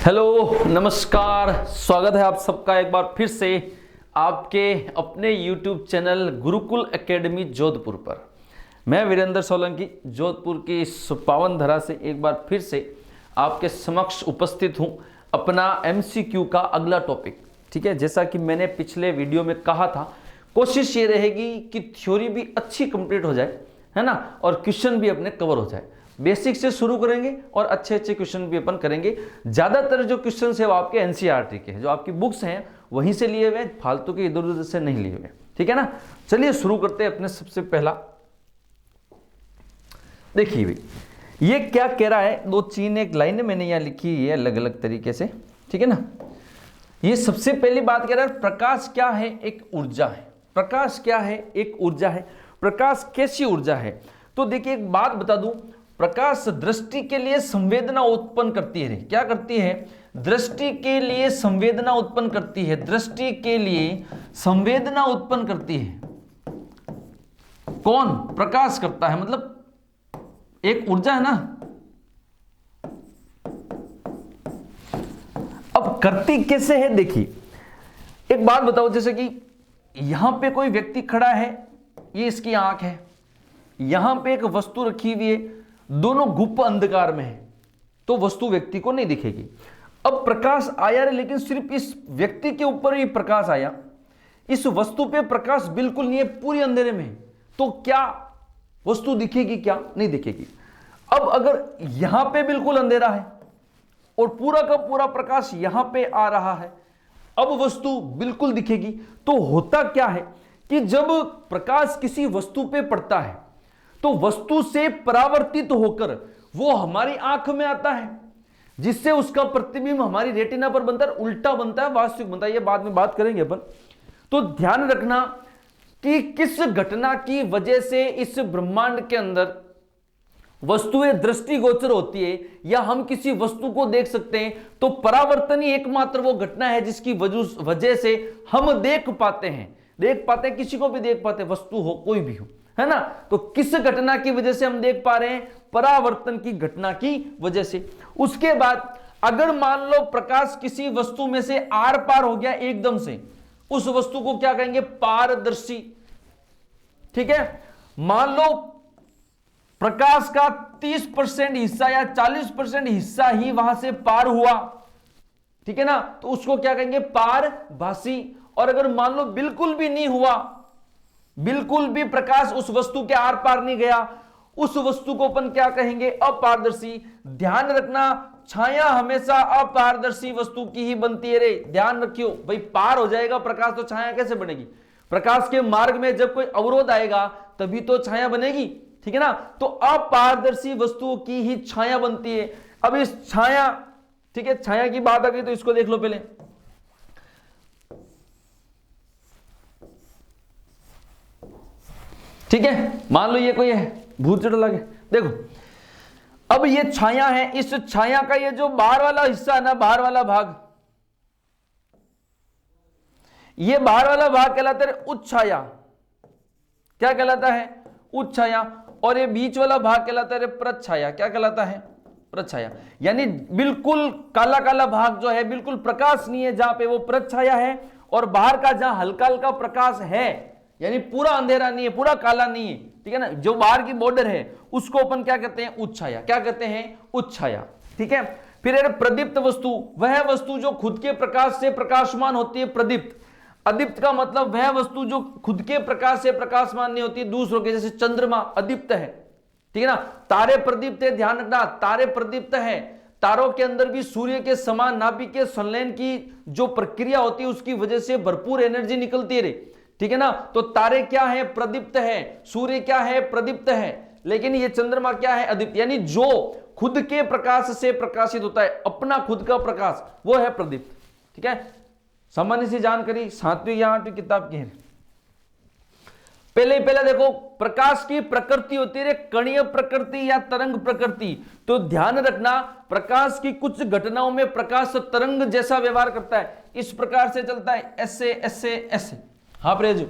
Hello नमस्कार, स्वागत है आप सबका एक बार फिर से आपके अपने YouTube channel Gurukul academy Jodhpur पर। मैं वीरेंद्र सोलंकी जोधपुर की इस पावन धरा से एक बार फिर से आपके समक्ष उपस्थित हूं अपना MCQ का अगला टॉपिक। ठीक है, जैसा कि मैंने पिछले वीडियो में कहा था, कोशिश ये रहेगी कि थ्योरी भी अच्छी कंप्लीट हो जाए, है ना, और क्वेश्चन भी अपने कवर हो जाए। बेसिक से शुरू करेंगे और अच्छे अच्छे क्वेश्चन भी अपन करेंगे। ज्यादातर जो क्वेश्चन है वो आपके NCERT के हैं, जो आपकी बुक्स हैं वहीं से लिए हुए, फालतू के इधर उधर से नहीं लिए हुए। ठीक है ना, चलिए शुरू करते हैं अपने सबसे पहला। देखिए भाई, ये क्या कह रहा है, दो चीन एक लाइन मैंने यहाँ लिखी है अलग अलग तरीके से। ठीक है ना, ये सबसे पहली बात कह रहा है, प्रकाश क्या है? एक ऊर्जा है। प्रकाश क्या है? एक ऊर्जा है। प्रकाश कैसी ऊर्जा है? तो देखिए एक बात बता दूं, प्रकाश दृष्टि के लिए संवेदना उत्पन्न करती है। क्या करती है? दृष्टि के लिए संवेदना उत्पन्न करती है। दृष्टि के लिए संवेदना उत्पन्न करती है। कौन? प्रकाश करता है, मतलब एक ऊर्जा है ना। अब करती कैसे है? देखिए एक बात बताओ, जैसे कि यहां पे कोई व्यक्ति खड़ा है, ये इसकी आंख है, यहां पे एक वस्तु रखी हुई है, दोनों गुप्त अंधकार में है, तो वस्तु व्यक्ति को नहीं दिखेगी। अब प्रकाश आया है, लेकिन सिर्फ इस व्यक्ति के ऊपर ही प्रकाश आया, इस वस्तु पे प्रकाश बिल्कुल नहीं है, पूरी अंधेरे में है, तो क्या वस्तु दिखेगी? क्या नहीं दिखेगी। अब अगर यहां पे बिल्कुल अंधेरा है और पूरा का पूरा प्रकाश यहां पे आ रहा है, अब वस्तु बिल्कुल दिखेगी। तो होता क्या है कि जब प्रकाश किसी वस्तु पे पड़ता है तो वस्तु से परावर्तित होकर वो हमारी आंख में आता है, जिससे उसका प्रतिबिंब हमारी रेटिना पर बनता है, उल्टा बनता है, वास्तविक बनता है। ये बाद में बात करेंगे अपन। तो ध्यान रखना कि किस घटना की वजह से इस ब्रह्मांड के अंदर वस्तुएं दृष्टिगोचर होती है या हम किसी वस्तु को देख सकते हैं, तो परावर्तन ही एकमात्र वो घटना है जिसकी वजह से हम देख पाते हैं। किसी को भी देख पाते हैं, वस्तु हो कोई भी हो, है ना। तो किस घटना की वजह से हम देख पा रहे हैं? परावर्तन की घटना की वजह से। उसके बाद अगर मान लो प्रकाश किसी वस्तु में से आर पार हो गया एकदम से, उस वस्तु को क्या कहेंगे? पारदर्शी। ठीक है, मान लो प्रकाश का 30% हिस्सा या 40% हिस्सा ही वहां से पार हुआ, ठीक है ना, तो उसको क्या कहेंगे? पारभासी। और अगर मान लो बिल्कुल भी नहीं हुआ, बिल्कुल भी प्रकाश उस वस्तु के आर पार नहीं गया, उस वस्तु को अपन क्या कहेंगे? अपारदर्शी। ध्यान रखना, छाया हमेशा अपारदर्शी वस्तु की ही बनती है रे, ध्यान रखियो भाई। पार हो जाएगा प्रकाश तो छाया कैसे बनेगी? प्रकाश के मार्ग में जब कोई अवरोध आएगा तभी तो छाया बनेगी, ठीक है ना। तो अपारदर्शी वस्तुओं की ही छाया बनती है। अब इस छाया, ठीक है, छाया की बात आ गई तो इसको देख लो पहले। ठीक है, मान लो ये कोई है, भूत चढ़ लगे, देखो अब ये छाया है, इस छाया का ये जो बाहर वाला हिस्सा है ना, बाहर वाला भाग, ये बाहर वाला भाग कहलाता है उच्च छाया। क्या कहलाता है? उच्च छाया। और ये बीच वाला भाग कहलाता है प्रच्छाया। क्या कहलाता है? प्रच्छाया। यानी बिल्कुल काला काला भाग जो है, बिल्कुल प्रकाश नहीं है, जहां पे वो प्रच्छाया है, और बाहर का जहां हल्का हल्का प्रकाश है, यानी पूरा अंधेरा नहीं है, पूरा काला नहीं है, ठीक है ना, जो बाहर की बॉर्डर है उसको अपन क्या कहते हैं? उच्च छाया। क्या कहते हैं? उच्च छाया। ठीक है, फिर है प्रदीप्त वस्तु। वह वस्तु जो खुद के प्रकाश से प्रकाशमान होती है, प्रदीप्त। अदीप्त का मतलब वह वस्तु जो खुद के प्रकाश से प्रकाशमान नहीं होती, दूसरों के, जैसे चंद्रमा अदीप्त है, ठीक है ना। तारे प्रदीप्त है, ध्यान रखना, तारे प्रदीप्त है। तारों के अंदर भी सूर्य के समान नाभिकीय संलयन की जो प्रक्रिया होती है उसकी वजह से भरपूर एनर्जी निकलती है, ठीक है ना। तो तारे क्या है? प्रदीप्त है। सूर्य क्या है? प्रदीप्त है। लेकिन ये चंद्रमा क्या है? अदीप्त। यानी जो खुद के प्रकाश से प्रकाशित होता है, अपना खुद का प्रकाश, वो है प्रदीप्त। ठीक है, सामान्य सी जानकारी 7वीं या 8वीं किताब की है। पहले देखो, प्रकाश की प्रकृति होती है कणीय प्रकृति या तरंग प्रकृति। तो ध्यान रखना, प्रकाश की कुछ घटनाओं में प्रकाश तरंग जैसा व्यवहार करता है, इस प्रकार से चलता है, ऐसे ऐसे ऐसे, हाँ प्रेजू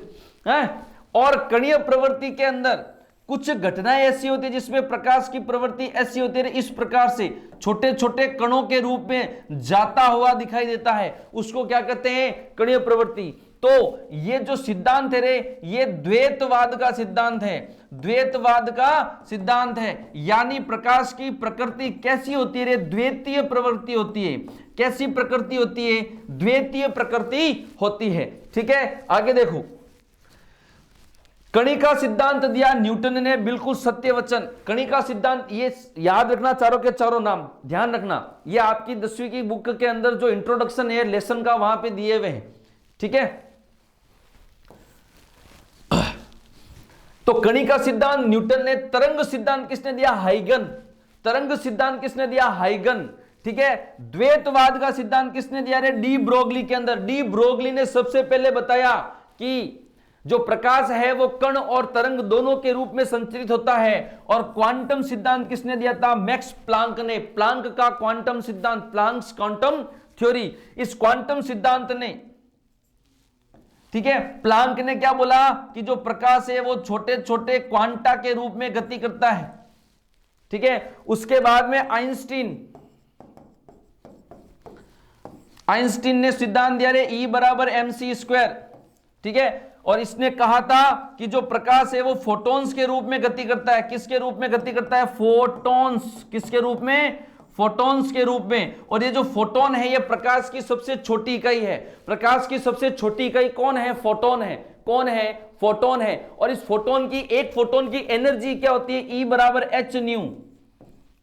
है। और कणीय प्रवृत्ति के अंदर कुछ घटनाएं ऐसी होती है जिसमें प्रकाश की प्रवृत्ति ऐसी होती है, इस प्रकार से छोटे छोटे कणों के रूप में जाता हुआ दिखाई देता है, उसको क्या कहते हैं, कणीय प्रवृत्ति। तो ये जो सिद्धांत है रे, ये द्वैतवाद का सिद्धांत है, द्वैतवाद का सिद्धांत है। यानी प्रकाश की प्रकृति कैसी होती है रे, द्वैतीय प्रवृत्ति होती है। कैसी प्रकृति होती है, द्वैतीय प्रकृति होती है। ठीक है, आगे देखो, कणिका सिद्धांत दिया न्यूटन ने, बिल्कुल सत्य वचन। कणिका सिद्धांत, ये याद रखना, चारों के चारों नाम ध्यान रखना, ये आपकी 10वीं की बुक के अंदर जो इंट्रोडक्शन है लेसन का, वहां पे दिए हुए हैं। ठीक है, तो कणिका सिद्धांत न्यूटन ने, तरंग सिद्धांत किसने दिया, हाइगन। तरंग सिद्धांत किसने दिया, हाइगन। ठीक है, द्वैतवाद का सिद्धांत किसने दिया रे, डी ब्रोगली के अंदर। डी ब्रोगली ने सबसे पहले बताया कि जो प्रकाश है वो कण और तरंग दोनों के रूप में संचरित होता है। और क्वांटम सिद्धांत किसने दिया था, मैक्स प्लांक ने। प्लांक का क्वांटम सिद्धांत, प्लांक्स क्वांटम थ्योरी, इस क्वांटम सिद्धांत ने, ठीक है, प्लांक ने क्या बोला कि जो प्रकाश है वो छोटे छोटे क्वांटा के रूप में गति करता है। ठीक है, उसके बाद में आइंस्टीन ने सिद्धांत दिया रे, E बराबर mc²। ठीक है, और इसने कहा था कि जो प्रकाश है वो फोटॉन्स के रूप में गति करता है। किसके रूप में गति करता है, फोटॉन्स। किसके रूप में, फोटॉन्स के रूप में। और ये जो फोटोन है ये प्रकाश की सबसे छोटी इकाई है। प्रकाश की सबसे छोटी इकाई कौन है, फोटोन है। कौन है, फोटोन है। और इस फोटोन की, एक फोटोन की एनर्जी क्या होती है, E बराबर h न्यू।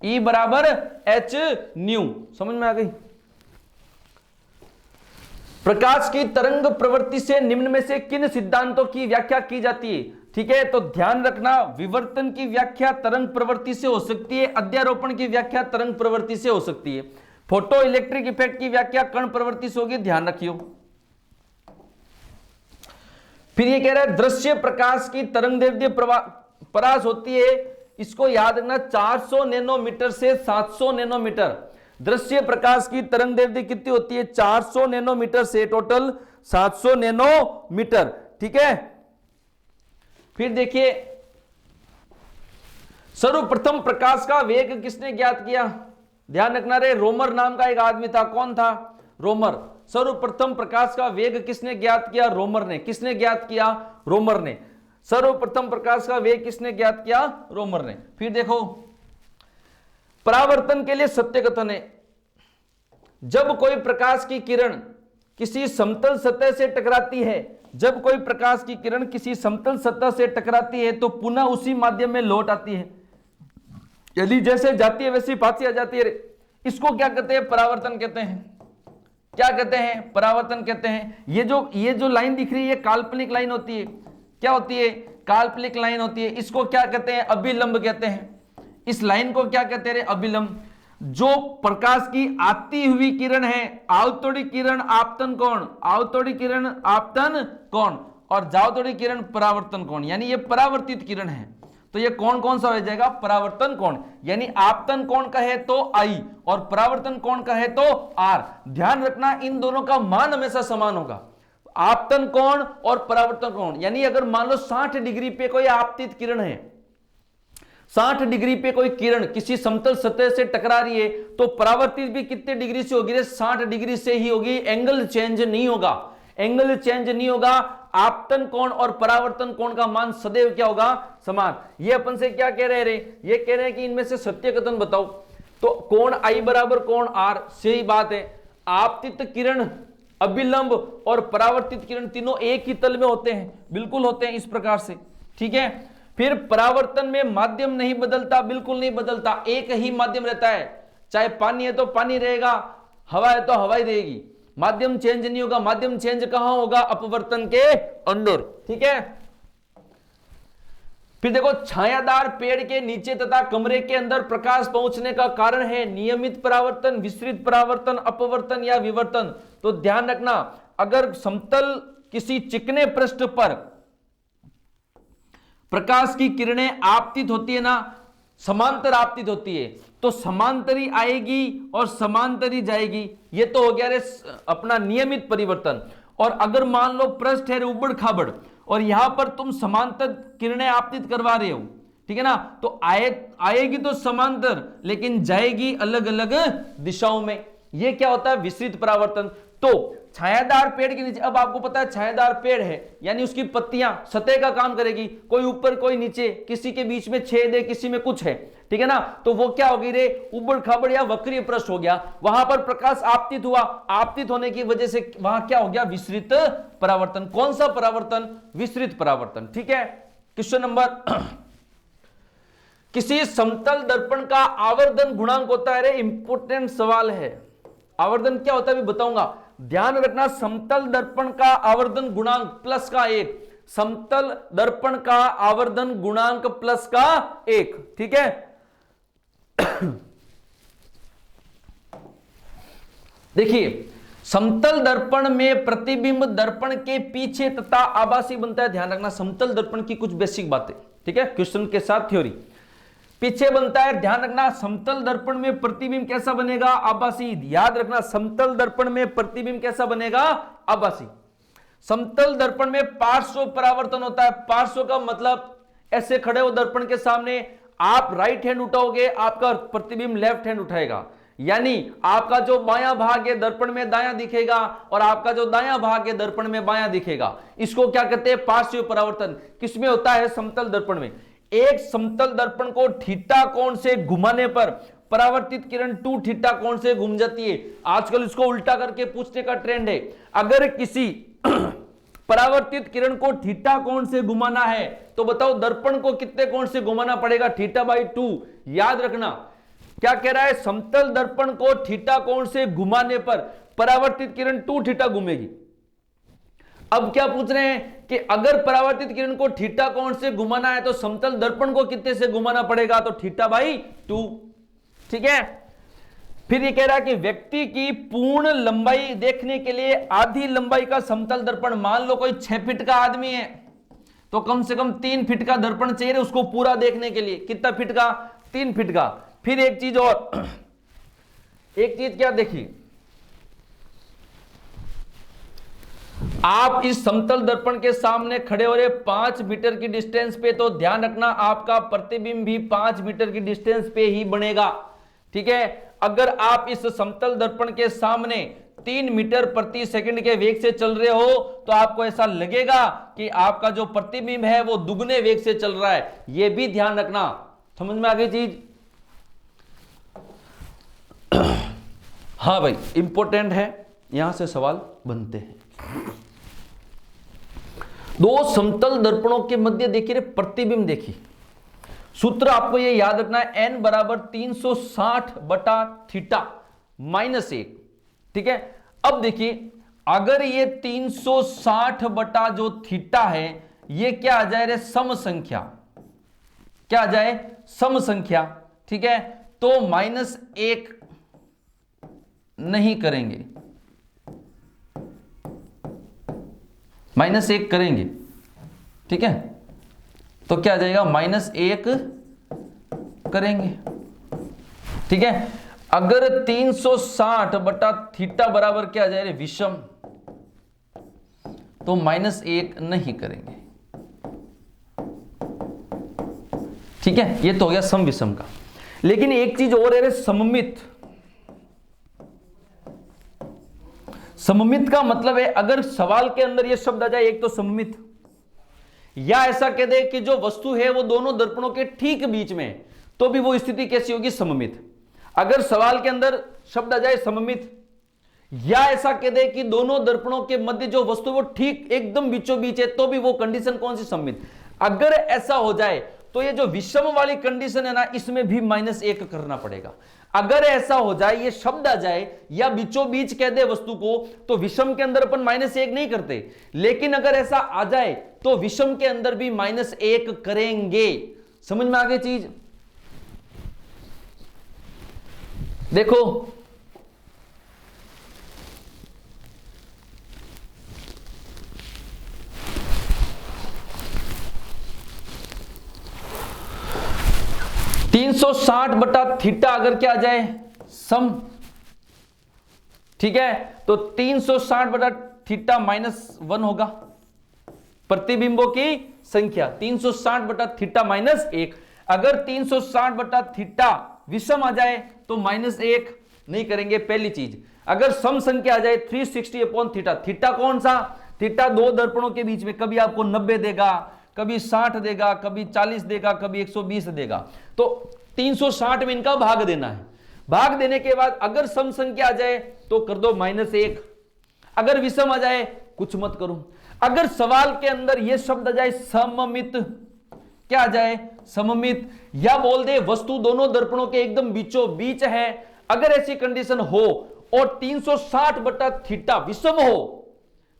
E बराबर h न्यू, समझ में आ गई। प्रकाश की तरंग प्रवृत्ति से निम्न में से किन सिद्धांतों की व्याख्या की जाती है। ठीक है, तो ध्यान रखना, विवर्तन की व्याख्या तरंग प्रवृत्ति से हो सकती है, अध्यारोपण की व्याख्या तरंग प्रवृत्ति से हो सकती है, फोटो इलेक्ट्रिक इफेक्ट की व्याख्या कण प्रवृत्ति से होगी, ध्यान रखियो। फिर ये कह रहा है दृश्य प्रकाश की तरंगदैर्ध्य परास होती है, इसको याद रखना, 400 नैनोमीटर से 700 नैनोमीटर। दृश्य प्रकाश की तरंगदैर्ध्य कितनी होती है, 400 नैनोमीटर से टोटल 700 नैनोमीटर। ठीक है, फिर देखिए, सर्वप्रथम प्रकाश का वेग किसने ज्ञात किया, ध्यान रखना रे, रोमर नाम का एक आदमी था। कौन था, रोमर। सर्वप्रथम प्रकाश का वेग किसने ज्ञात किया, रोमर ने। किसने ज्ञात किया, रोमर ने। सर्वप्रथम प्रकाश का वेग किसने ज्ञात किया, रोमर ने। फिर देखो, परावर्तन के लिए सत्य कथन है, जब कोई प्रकाश की किरण किसी समतल सतह से टकराती है, जब कोई प्रकाश की किरण किसी समतल सतह से टकराती है तो पुनः उसी माध्यम में लौट आती है। यदि जैसे जाती है वैसी पासी आ जाती है। इसको क्या कहते हैं, परावर्तन कहते हैं। क्या कहते हैं, परावर्तन कहते हैं। ये जो लाइन दिख रही है, काल्पनिक लाइन होती है। क्या होती है, काल्पनिक लाइन होती है। इसको क्या कहते हैं, अभिलंब कहते हैं। इस लाइन को क्या कहते हैं, अभिलंब। जो प्रकाश की आती हुई किरण है, आवतोड़ी किरण आपतन कोण, आवतोड़ी किरण आपतन कोण, और जावतोड़ी किरण परावर्तन कोण, यानी ये परावर्तित किरण है। तो ये कौन कौन सा हो जाएगा, परावर्तन कोण। यानी आपतन कोण का है तो I और परावर्तन कोण का है तो R। ध्यान रखना, इन दोनों का मान हमेशा समान होगा, आपतन कोण और परावर्तन कोण। यानी अगर मान लो 60 डिग्री पे कोई आपतित किरण है, 60 डिग्री पे कोई किरण किसी समतल सतह से टकरा रही है, तो परावर्तित भी कितने डिग्री से होगी, 60 डिग्री से ही होगी। एंगल चेंज नहीं होगा, एंगल चेंज नहीं होगा। आपतन कोण और परावर्तन कोण का मान सदैव क्या होगा, समान। ये अपन से क्या कह रहे हैं, ये कह रहे हैं कि इनमें से सत्य कथन बताओ। तो कोण I बराबर कोण R, सही बात है। आपतित किरण, अभिलंब और परावर्तित किरण तीनों एक ही तल में होते हैं, बिल्कुल होते हैं इस प्रकार से। ठीक है, फिर परावर्तन में माध्यम नहीं बदलता, बिल्कुल नहीं बदलता, एक ही माध्यम रहता है। चाहे पानी है तो पानी रहेगा, हवा है तो हवा ही रहेगी, माध्यम चेंज नहीं होगा। माध्यम चेंज कहां होगा, अपवर्तन के अंदर। ठीक है, फिर देखो, छायादार पेड़ के नीचे तथा कमरे के अंदर प्रकाश पहुंचने का कारण है नियमित परावर्तन, विस्तृत परावर्तन, अपवर्तन या विवर्तन। तो ध्यान रखना, अगर समतल किसी चिकने पृष्ठ पर प्रकाश की किरणें आपतित होती है ना, समांतर आपतित होती है, तो समांतरी आएगी और समांतरी जाएगी। ये तो हो गया रे अपना नियमित परिवर्तन। और अगर मान लो पृष्ठ है उबड़ खाबड़ और यहां पर तुम समांतर किरणें आपतित करवा रहे हो, ठीक है ना। तो आएगी तो समांतर, लेकिन जाएगी अलग अलग दिशाओं में। यह क्या होता है, विसरित परावर्तन। तो छायादार पेड़ के नीचे, अब आपको पता है छायादार पेड़ है यानी उसकी पत्तियां सतह का काम करेगी, कोई ऊपर कोई नीचे, किसी के बीच में छेद है, किसी में कुछ है, ठीक है ना। तो वो क्या होगी रे, उबड़ खाबड़ या वक्रीय पृष्ठ हो गया, वहां पर प्रकाश आपतित हुआ, आपतित होने की वजह से वहां क्या हो गया, विसरित परावर्तन। कौन सा परावर्तन, विसरित परावर्तन, ठीक है। क्वेश्चन नंबर किसी समतल दर्पण का आवर्धन गुणांक होता है रे, इंपॉर्टेंट सवाल है। आवर्धन क्या होता है भी बताऊंगा, ध्यान रखना। समतल दर्पण का आवर्धन गुणांक प्लस का 1, समतल दर्पण का आवर्धन गुणांक प्लस का 1, ठीक है। देखिए समतल दर्पण में प्रतिबिंब दर्पण के पीछे तथा आभासी बनता है। ध्यान रखना समतल दर्पण की कुछ बेसिक बातें, ठीक है, क्वेश्चन के साथ थ्योरी। पीछे बनता है, ध्यान रखना समतल दर्पण में प्रतिबिंब कैसा बनेगा, आभासी। याद रखना समतल दर्पण में प्रतिबिंब कैसा बनेगा, आभासी। समतल दर्पण में पार्श्व परावर्तन होता है। पार्श्व का मतलब ऐसे खड़े हो दर्पण के सामने, आप राइट हैंड उठाओगे, आपका प्रतिबिंब लेफ्ट हैंड उठाएगा, यानी आपका जो बायां भाग है दर्पण में दायां दिखेगा और आपका जो दायां भाग है दर्पण में बायां दिखेगा। इसको क्या कहते हैं, पार्श्व परावर्तन। किसमें होता है, समतल दर्पण में। एक समतल दर्पण को थीटा कोण से घुमाने पर परावर्तित किरण 2 थीटा कोण से घूम जाती है। आजकल इसको उल्टा करके पूछने का ट्रेंड है। अगर किसी परावर्तित किरण को थीटा कोण से घुमाना है तो बताओ दर्पण को कितने कोण से घुमाना पड़ेगा, θ/2। याद रखना क्या कह रहा है, समतल दर्पण को थीटा कोण से घुमाने पर परावर्तित किरण 2 थीटा घूमेगी। अब क्या पूछ रहे हैं कि अगर परावर्तित किरण को थीटा कोण से घुमाना है तो समतल दर्पण को कितने से घुमाना पड़ेगा, तो θ/2, ठीक है। फिर ये कह रहा है कि व्यक्ति की पूर्ण लंबाई देखने के लिए आधी लंबाई का समतल दर्पण, मान लो कोई 6 फीट का आदमी है तो कम से कम 3 फीट का दर्पण चाहिए उसको पूरा देखने के लिए। कितना फीट का, 3 फीट का। फिर एक चीज और, एक चीज क्या देखिए, आप इस समतल दर्पण के सामने खड़े हो रहे 5 मीटर की डिस्टेंस पे, तो ध्यान रखना आपका प्रतिबिंब भी 5 मीटर की डिस्टेंस पे ही बनेगा, ठीक है। अगर आप इस समतल दर्पण के सामने 3 मीटर प्रति सेकंड के वेग से चल रहे हो तो आपको ऐसा लगेगा कि आपका जो प्रतिबिंब है वो दुगने वेग से चल रहा है। यह भी ध्यान रखना। समझ में आ गई चीज? हाँ भाई, इंपॉर्टेंट है, यहां से सवाल बनते हैं। दो समतल दर्पणों के मध्य देखिए प्रतिबिंब, देखिए सूत्र आपको ये याद रखना है, n बराबर 360/θ -1, ठीक है। अब देखिए अगर ये 360 जो थीटा है ये क्या आ जाए रे, सम संख्या, क्या आ जाए, सम संख्या, ठीक है। तो -1 नहीं करेंगे, -1 करेंगे, ठीक है। तो क्या आ जाएगा, -1 करेंगे, ठीक है। अगर 360/θ बराबर क्या आ जाए, विषम, तो -1 नहीं करेंगे, ठीक है। ये तो हो गया सम विषम का। लेकिन एक चीज और है, सममित। सममित का मतलब है अगर सवाल के अंदर यह शब्द आ जाए, एक तो सममित, या ऐसा कह दे कि जो वस्तु है वो दोनों दर्पणों के ठीक बीच में, तो भी वो स्थिति कैसी होगी, सममित। अगर सवाल के अंदर शब्द आ जाए सममित, या ऐसा कह दे कि दोनों दर्पणों के मध्य जो वस्तु वो ठीक एकदम बीचों बीच है, तो भी वो कंडीशन कौन सी, सममित। अगर ऐसा हो जाए तो ये जो विषम वाली कंडीशन है ना, इसमें भी -1 करना पड़ेगा। अगर ऐसा हो जाए, ये शब्द आ जाए या बीचों बीच कह दे वस्तु को, तो विषम के अंदर अपन -1 नहीं करते, लेकिन अगर ऐसा आ जाए तो विषम के अंदर भी -1 करेंगे। समझ में आ गई चीज? देखो (360/θ) अगर क्या आ जाए, सम, ठीक है। तो 360/θ -1 होगा प्रतिबिंबों की संख्या, 360/θ -1। अगर 360 बटा थीटा विषम आ जाए तो -1 नहीं करेंगे पहली चीज। अगर सम संख्या आ जाए 360 अपॉन थीटा, थीटा कौन सा? थीटा दो दर्पणों के बीच में कभी आपको 90 देगा, कभी 60 देगा, कभी 40 देगा, कभी 120 देगा। तो 360 में इनका भाग देना है। भाग देने के बाद अगर सम संख्या आ जाए तो कर दो -1, अगर विषम आ जाए कुछ मत करो। अगर सवाल के अंदर यह शब्द आ जाए सममित, क्या आ जाए? सममित, या बोल दे वस्तु दोनों दर्पणों के एकदम बीचों बीच है, अगर ऐसी कंडीशन हो और 360 बटा थीटा विषम हो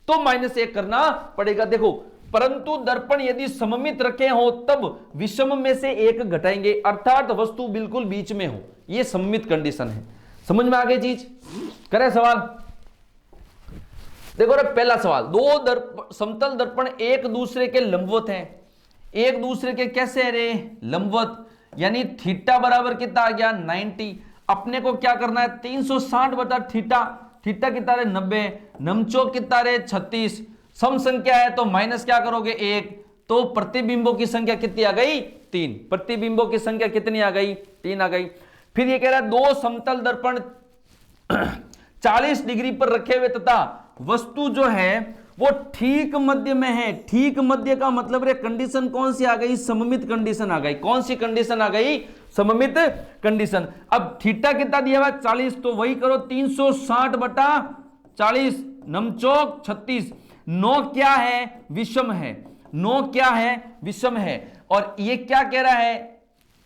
तो -1 करना पड़ेगा। देखो, परंतु दर्पण यदि सममित रखे हो तब विषम में से 1 घटाएंगे, अर्थात वस्तु बिल्कुल बीच में हो, यह सममित कंडीशन है। समझ में आ गई चीज? करें सवाल? देखो रे, पहला सवाल, दो समतल दर्पण एक दूसरे के लंबवत हैं। एक दूसरे के कैसे रे? लंबवत, यानी थीटा बराबर कितना आ गया? 90। अपने को क्या करना है? 360 बटा थीटा, थीटा कितना रे? 90, नमचोक कितना रे? 36, सम संख्या है तो माइनस क्या करोगे? 1, तो प्रतिबिंबों की संख्या कितनी आ गई? 3। प्रतिबिंबों की संख्या कितनी आ गई? 3 आ गई। फिर ये कह रहा है दो समतल दर्पण 40 डिग्री पर रखे हुए तथा वस्तु जो है वो ठीक मध्य में है। ठीक मध्य का मतलब रे कंडीशन कौन सी आ गई? सममित कंडीशन आ गई। कौन सी कंडीशन आ गई? सममित कंडीशन। अब थीटा कितना दिया हुआ? 40, तो वही करो 360 बटा 40, नमचोक 36। 9 क्या है? विषम है। 9 क्या है? विषम है। और ये क्या कह रहा है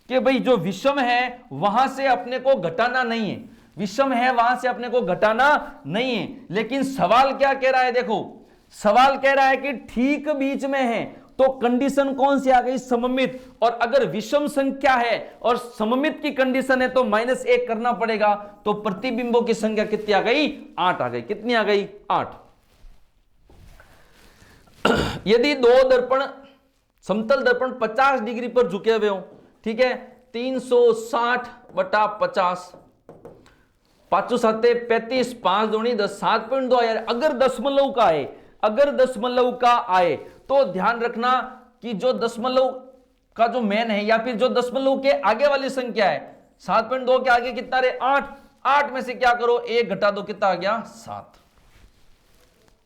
कि भाई जो विषम है वहां से अपने को घटाना नहीं है, विषम है वहां से अपने को घटाना नहीं है। लेकिन सवाल क्या कह रहा है? देखो, सवाल कह रहा है कि ठीक बीच में है, तो कंडीशन कौन सी आ गई? सममित। और अगर विषम संख्या है और सममित की कंडीशन है तो -1 करना पड़ेगा। तो प्रतिबिंबों की संख्या कितनी आ गई? 8 आ गई। कितनी आ गई? 8। यदि दो दर्पण समतल दर्पण 50 डिग्री पर झुके हुए हो, ठीक है, 360 बटा 50, 5 साते 35, 5 दूनी 10, 7.2 यार। अगर दशमलव का है, अगर दशमलव का आए तो ध्यान रखना कि जो दशमलव का जो मैन है या फिर जो दशमलव के आगे वाली संख्या है, 7.2 के आगे कितना रे? 8। 8 में से क्या करो? 1 घटा दो, कितना आ गया? 7।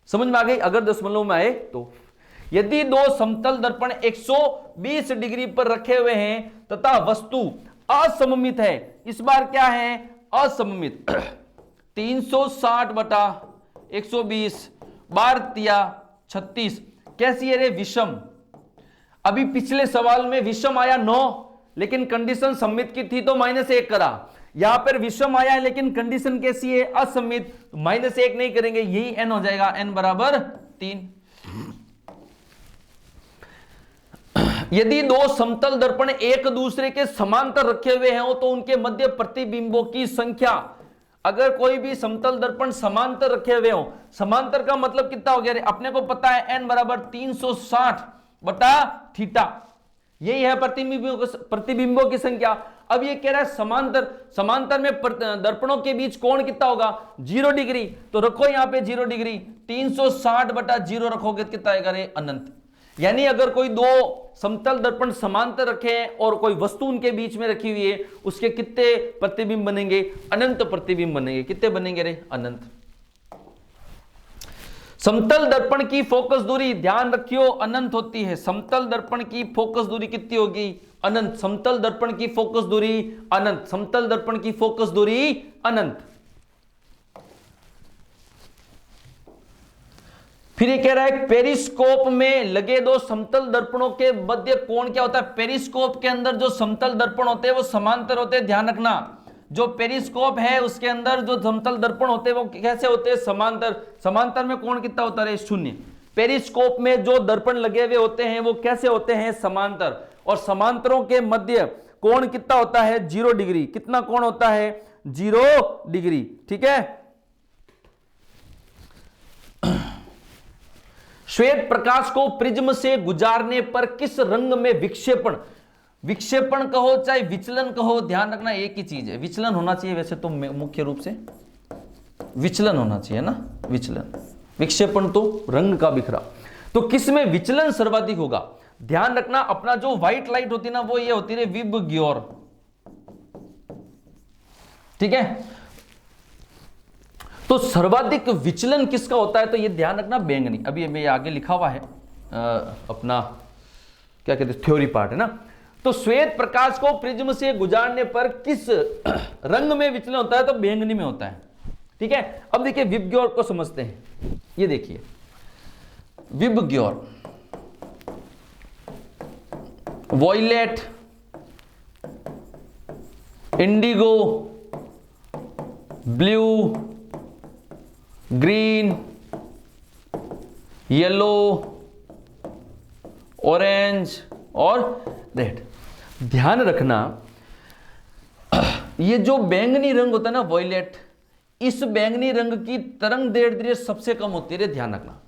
समझ में आ गई? अगर दशमलव में आए तो। यदि दो समतल दर्पण 120 डिग्री पर रखे हुए हैं तथा वस्तु असममित है, इस बार क्या है? असममित। 360 बटा 120 बार तिया 36, कैसी है रे? विषम। अभी पिछले सवाल में विषम आया 9, लेकिन कंडीशन सममित की थी तो -1 करा। यहां पर विषम आया है लेकिन कंडीशन कैसी है? असममित, -1 नहीं करेंगे, यही n हो जाएगा, n बराबर 3। यदि दो समतल दर्पण एक दूसरे के समांतर रखे हुए हैं तो उनके मध्य प्रतिबिंबों की संख्या, अगर कोई भी समतल दर्पण समांतर रखे हुए हो, समांतर का मतलब कितना हो गया रे? अपने को पता है n बराबर 360 बटा थीटा, यही है प्रतिबिंबों की संख्या। अब ये कह रहा है समांतर, समांतर में दर्पणों के बीच कोण कितना होगा? 0 डिग्री। तो रखो यहां पे 0 डिग्री, 360 बटा 0 रखोगे कितना आएगा रे? अनंत। यानी अगर कोई दो समतल दर्पण समांतर रखे हैं और कोई वस्तु उनके बीच में रखी हुई है, उसके कितने प्रतिबिंब बनेंगे? अनंत प्रतिबिंब बनेंगे। कितने बनेंगे रे? अनंत। समतल दर्पण की फोकस दूरी, ध्यान रखियो, अनंत होती है। समतल दर्पण की फोकस दूरी कितनी होगी? अनंत। समतल दर्पण की फोकस दूरी अनंत। समतल दर्पण की फोकस दूरी अनंत। फिर ये कह रहा है पेरिस्कोप में लगे दो समतल दर्पणों के मध्य कोण क्या होता है? पेरिस्कोप के अंदर जो समतल दर्पण होते हैं वो समांतर होते हैं। ध्यान रखना, जो पेरिस्कोप है उसके अंदर जो समतल दर्पण होते हैं वो कैसे होते हैं? समांतर। समांतर में कोण कितना होता है? 0। पेरिस्कोप में जो दर्पण लगे हुए होते हैं वो कैसे होते हैं? समांतर। और समांतरों के मध्य कोण कितना होता है? 0 डिग्री। कितना कोण होता है? 0 डिग्री। ठीक है। श्वेत प्रकाश को प्रिज्म से गुजारने पर किस रंग में विक्षेपण, विक्षेपण कहो चाहे विचलन कहो, ध्यान रखना एक ही चीज है, विचलन होना चाहिए। वैसे तो मुख्य रूप से विचलन होना चाहिए ना, विचलन। विक्षेपण तो रंग का बिखरा। तो किस में विचलन सर्वाधिक होगा? ध्यान रखना अपना जो व्हाइट लाइट होती है ना वो ये होती है विबग्योर, ठीक है। तो सर्वाधिक विचलन किसका होता है, तो ये ध्यान रखना बैंगनी। अभी मैं आगे लिखा हुआ है अपना क्या कहते हैं थ्योरी पार्ट है ना। तो श्वेत प्रकाश को प्रिज्म से गुजारने पर किस रंग में विचलन होता है, तो बैंगनी में होता है, ठीक है। अब देखिए विबग्योर को समझते हैं। ये देखिए VIBGYOR, violet, indigo, blue, green, yellow, orange और रेड। ध्यान रखना ये जो बैंगनी रंग होता है ना वॉयलेट, इस बैंगनी रंग की तरंग दैर्ध्य सबसे कम होती है, ध्यान रखना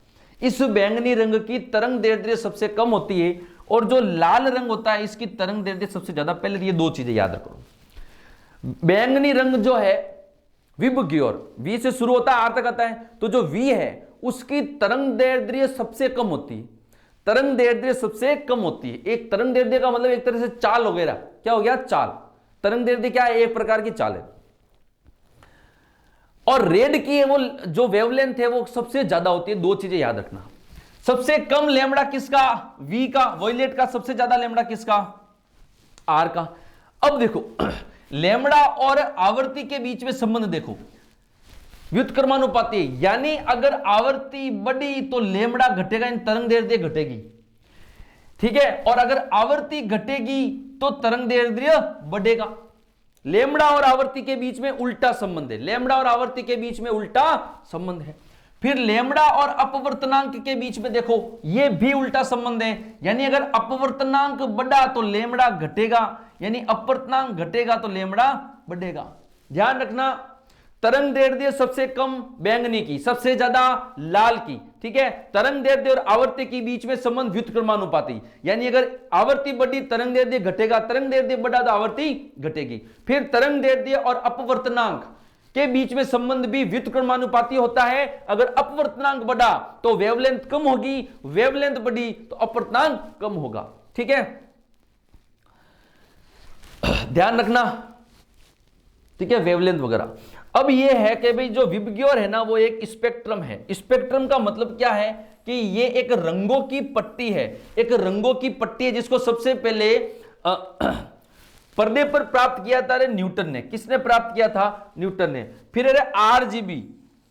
इस बैंगनी रंग की तरंग दैर्ध्य सबसे कम होती है, और जो लाल रंग होता है इसकी तरंग दैर्ध्य सबसे ज्यादा। पहले ये दो चीजें याद रखो। बैंगनी रंग जो है विबग्योर, वी से शुरू होता है आर तक आता है, तो जो वी है उसकी तरंग दैर्ध्य सबसे कम होती है, तरंग दैर्ध्य सबसे कम होती है। एक तरंग दैर्ध्य का मतलब एक तरह से चाल वगैरह, क्या हो गया चाल, तरंग दैर्ध्य क्या है, एक प्रकार की चाल है। और रेड की है वो जो वेवलेंथ है वो सबसे ज्यादा होती है। दो चीजें याद रखना, सबसे कम लेमड़ा किसका, वी का, वॉयलेट का, सबसे ज्यादा लेमड़ा किसका, आर का। अब देखो लेमड़ा और आवर्ती के बीच में संबंध देखो, व्युत्क्रमानुपाती, यानी अगर आवर्ती बढ़ी तो लेमड़ा घटेगा, इन तरंग दैर्ध्य घटेगी, ठीक है। और अगर आवर्ती घटेगी तो तरंग दैर्ध्य बढ़ेगा। लेमड़ा और आवर्ती के बीच में उल्टा संबंध है, लेमड़ा और आवर्ती के बीच में उल्टा संबंध है। फिर लेमड़ा और अपवर्तनांक के बीच में देखो यह भी उल्टा संबंध है, यानी अगर अपवर्तनांक बढ़ा तो लेमड़ा घटेगा, यानी अपवर्तनांक घटेगा तो लेमड़ा बढ़ेगा। ध्यान रखना तरंग दैर्ध्य सबसे कम बैंगनी की, सबसे ज्यादा लाल की, ठीक है। तरंग दैर्ध्य और आवर्ती के बीच में संबंध व्युत्क्रमानुपाती, यानी अगर आवर्ती बढ़ी तरंग दैर्ध्य घटेगा, तरंग दैर्ध्य बढ़ा तो आवर्ती घटेगी। फिर तरंग दैर्ध्य और अपवर्तनांक के बीच में संबंध भी व्युत्क्रमानुपाती होता है। अगर अपवर्तनांक बढ़ा तो वेवलेंथ कम होगी, वेवलेंथ बढ़ी तो अपवर्तनांक कम होगा, ठीक है। ध्यान रखना, ठीक है, वेवलेंथ वगैरह। अब यह है कि भाई जो विबग्योर है ना वो एक स्पेक्ट्रम है। स्पेक्ट्रम का मतलब क्या है कि ये एक रंगों की पट्टी है, एक रंगों की पट्टी है जिसको सबसे पहले पर्दे पर प्राप्त किया था न्यूटन ने। किसने प्राप्त किया था, न्यूटन ने। फिर अरे आरजीबी,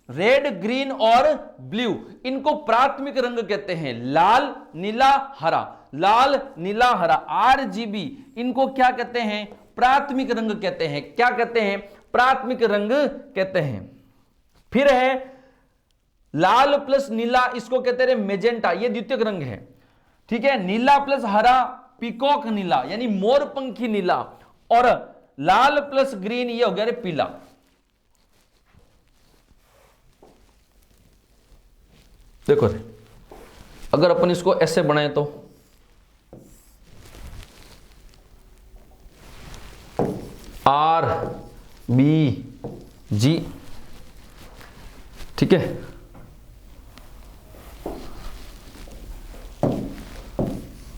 रेड, ग्रीन और ब्लू, इनको प्राथमिक रंग कहते हैं, लाल, नीला, हरा, लाल, नीला, हरा, आरजीबी, इनको क्या कहते हैं, प्राथमिक रंग कहते हैं। क्या कहते हैं, प्राथमिक रंग कहते हैं। फिर है लाल प्लस नीला, इसको कहते हैं मेजेंटा, ये द्वितीयक रंग है, ठीक है। नीला प्लस हरा पीकॉक नीला, यानी मोरपंखी नीला, और लाल प्लस ग्रीन ये हो गया रे पीला। देखो रे, अगर अपन इसको ऐसे बनाए तो आर बी जी, ठीक है।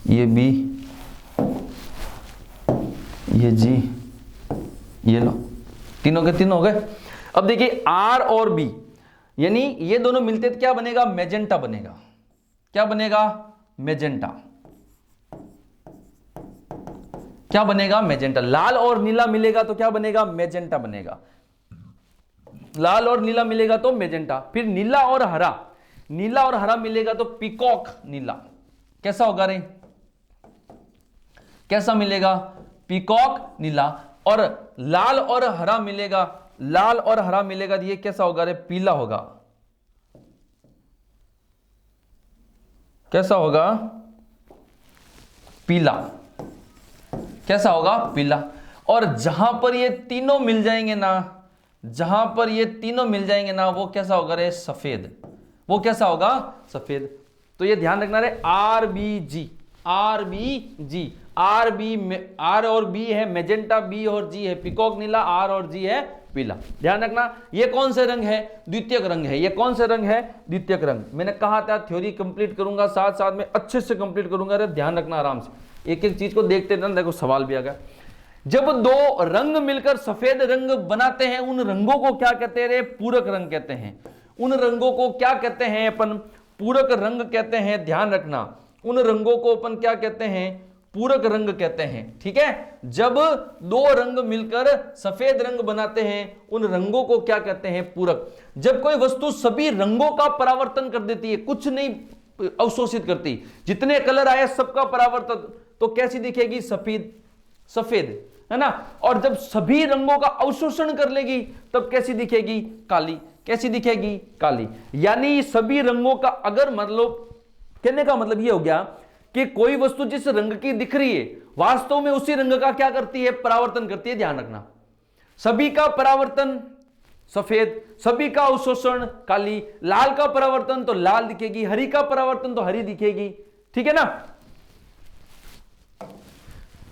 ये बी, ये जी, ये लो, तीनों के तीनों हो गए। अब देखिए आर और बी, यानी ये दोनों मिलते तो क्या बनेगा, मैजेंटा बनेगा। क्या बनेगा, मैजेंटा। क्या बनेगा, मैजेंटा। लाल और नीला मिलेगा तो क्या बनेगा, मैजेंटा बनेगा। लाल और नीला मिलेगा तो मैजेंटा। फिर नीला और हरा, नीला और हरा मिलेगा तो पीकॉक नीला। कैसा होगा रे, कैसा मिलेगा, पीकॉक नीला। और लाल और हरा मिलेगा, लाल और हरा मिलेगा, ये कैसा होगा रे, पीला होगा। कैसा होगा, पीला। कैसा होगा, पीला। और जहां पर ये तीनों मिल जाएंगे ना, जहां पर ये तीनों मिल जाएंगे ना, वो कैसा होगा रे, सफेद। वो कैसा होगा, सफेद। तो ये ध्यान रखना रे, R B G, R B G, R B, R और बी है मैजेंटा, बी और जी है पीकॉक नीला, आर और जी है पीला। ध्यान रखना ये कौन से रंग है, द्वितीयक रंग है। ये कौन से रंग है, द्वितीयक रंग। मैंने कहा था थ्योरी कंप्लीट करूंगा, साथ साथ में अच्छे से कंप्लीट करूंगा। अरे ध्यान रखना आराम से, एक एक चीज को देखते रहना। देखो सवाल भी आ गया, जब दो रंग मिलकर सफेद रंग बनाते हैं उन रंगों को क्या कहते हैं रे, पूरक रंग कहते हैं। उन रंगों को क्या कहते हैं अपन, पूरक रंग कहते हैं। ध्यान रखना, उन रंगों को अपन क्या कहते हैं, पूरक रंग कहते हैं। ठीक है, जब दो रंग मिलकर सफेद रंग बनाते हैं उन रंगों को क्या कहते हैं, पूरक। जब कोई वस्तु सभी रंगों का परावर्तन कर देती है, कुछ नहीं अवशोषित करती, जितने कलर आए सबका परावर्तन, तो कैसी दिखेगी, सफेद सफेद, है ना। और जब सभी रंगों का अवशोषण कर लेगी तब कैसी दिखेगी, काली। कैसी दिखेगी, काली। यानी सभी रंगों का, अगर मतलब कहने का मतलब ये हो गया कि कोई वस्तु जिस रंग की दिख रही है वास्तव में उसी रंग का क्या करती है, परावर्तन करती है। ध्यान रखना, सभी का परावर्तन सफेद, सभी का अवशोषण काली, लाल का परावर्तन तो लाल दिखेगी, हरी का परावर्तन तो हरी दिखेगी। ठीक है ना।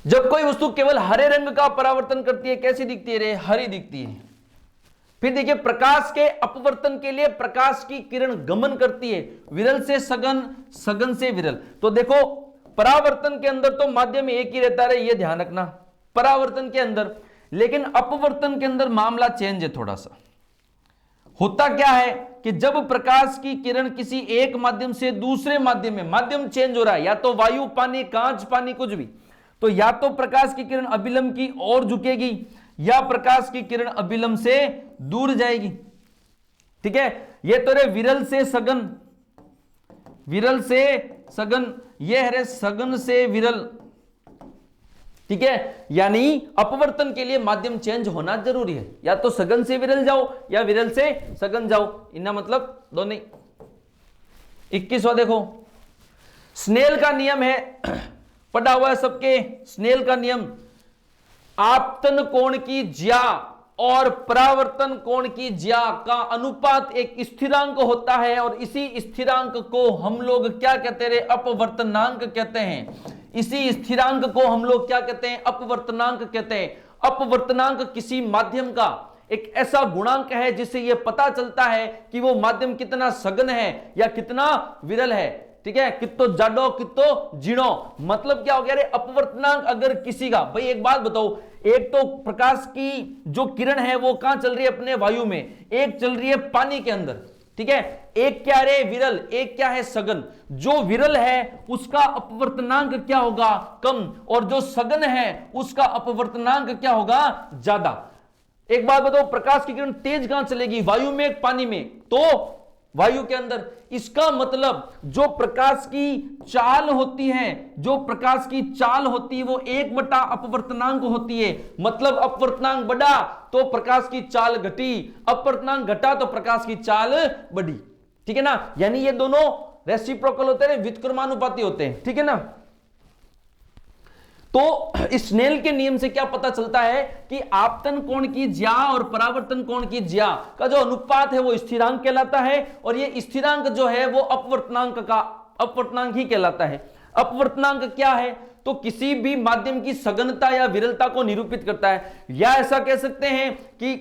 जब कोई वस्तु केवल हरे रंग का परावर्तन करती है कैसी दिखती है रे, हरी दिखती है। फिर देखिए, प्रकाश के अपवर्तन के लिए प्रकाश की किरण गमन करती है, विरल से सघन, सघन से विरल। तो देखो परावर्तन के अंदर तो माध्यम एक ही रहता है, ये ध्यान रखना, परावर्तन के अंदर। लेकिन अपवर्तन के अंदर मामला चेंज है थोड़ा सा। होता क्या है कि जब प्रकाश की किरण किसी एक माध्यम से दूसरे माध्यम में, माध्यम चेंज हो रहा है, या तो वायु, पानी, कांच, पानी, कुछ भी, तो या तो प्रकाश की किरण अभिलंब की ओर झुकेगी या प्रकाश की किरण अभिलंब से दूर जाएगी। ठीक है, ये तो रे विरल से सघन, विरल से सघन, ये है रे सघन से विरल। ठीक है, यानी अपवर्तन के लिए माध्यम चेंज होना जरूरी है, या तो सघन से विरल जाओ या विरल से सघन जाओ, इनका मतलब दोनों। 21वां देखो, स्नेल का नियम है, पढ़ा हुआ है सबके, स्नेल का नियम। आपतन कोण की ज्या और परावर्तन कोण की ज्या का अनुपात एक स्थिरांक होता है, और इसी स्थिरांक को हम लोग क्या कहते हैं, अपवर्तनांक कहते हैं। इसी स्थिरांक को हम लोग क्या कहते हैं, अपवर्तनांक कहते हैं। अपवर्तनांक किसी माध्यम का एक ऐसा गुणांक है जिससे यह पता चलता है कि वो माध्यम कितना सघन है या कितना विरल है। ठीक है, कितो जाडो कितो जीणो, मतलब क्या हो गया रे, अपवर्तनांक अगर किसी का। भाई एक बात बताओ, एक तो प्रकाश की जो किरण है वो कहां चल रही है, अपने वायु में, एक चल रही है पानी के अंदर। ठीक है, एक क्या रे, विरल, एक क्या है, सघन। जो विरल है उसका अपवर्तनांक क्या होगा, कम, और जो सघन है उसका अपवर्तनांक क्या होगा, ज्यादा। एक बात बताओ, प्रकाश की किरण तेज कहां चलेगी, वायु में, पानी में, तो वायु के अंदर। इसका मतलब जो प्रकाश की चाल होती है, जो प्रकाश की चाल होती है वो 1 बटा अपवर्तनांक होती है। मतलब अपवर्तनांक बढ़ा तो प्रकाश की चाल घटी, अपवर्तनांक घटा तो प्रकाश की चाल बढ़ी। ठीक है ना, यानी ये दोनों रेसिप्रोकल होते हैं, व्युत्क्रमानुपाती होते हैं। ठीक है ना। तो स्नेल के नियम से क्या पता चलता है कि आपतन कोण की ज्या और परावर्तन कोण की ज्या का जो अनुपात है वो स्थिरांक कहलाता है, और ये स्थिरांक जो है वो अपवर्तनांक ही कहलाता है। अपवर्तनांक क्या है, तो किसी भी माध्यम की सघनता या विरलता को निरूपित करता है। या ऐसा कह सकते हैं कि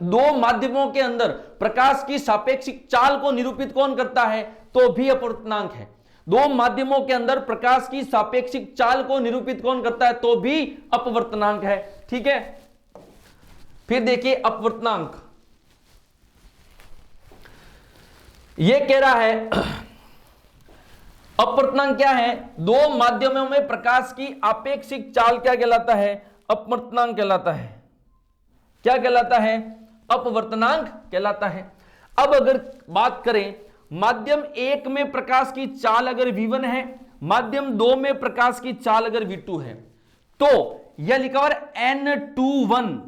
दो माध्यमों के अंदर प्रकाश की सापेक्षिक चाल को निरूपित कौन करता है, तो भी अपवर्तनांक है। दो माध्यमों के अंदर प्रकाश की सापेक्षिक चाल को निरूपित कौन करता है, तो भी अपवर्तनांक है। ठीक है, फिर देखिए अपवर्तनांक, यह कह रहा है अपवर्तनांक क्या है, दो माध्यमों में प्रकाश की आपेक्षिक चाल क्या कहलाता है, अपवर्तनांक कहलाता है। क्या कहलाता है, अपवर्तनांक कहलाता है। अब अगर बात करें, माध्यम 1 में प्रकाश की चाल अगर v1 है, माध्यम 2 में प्रकाश की चाल अगर v2 है, तो यह लिखा हुआ है n21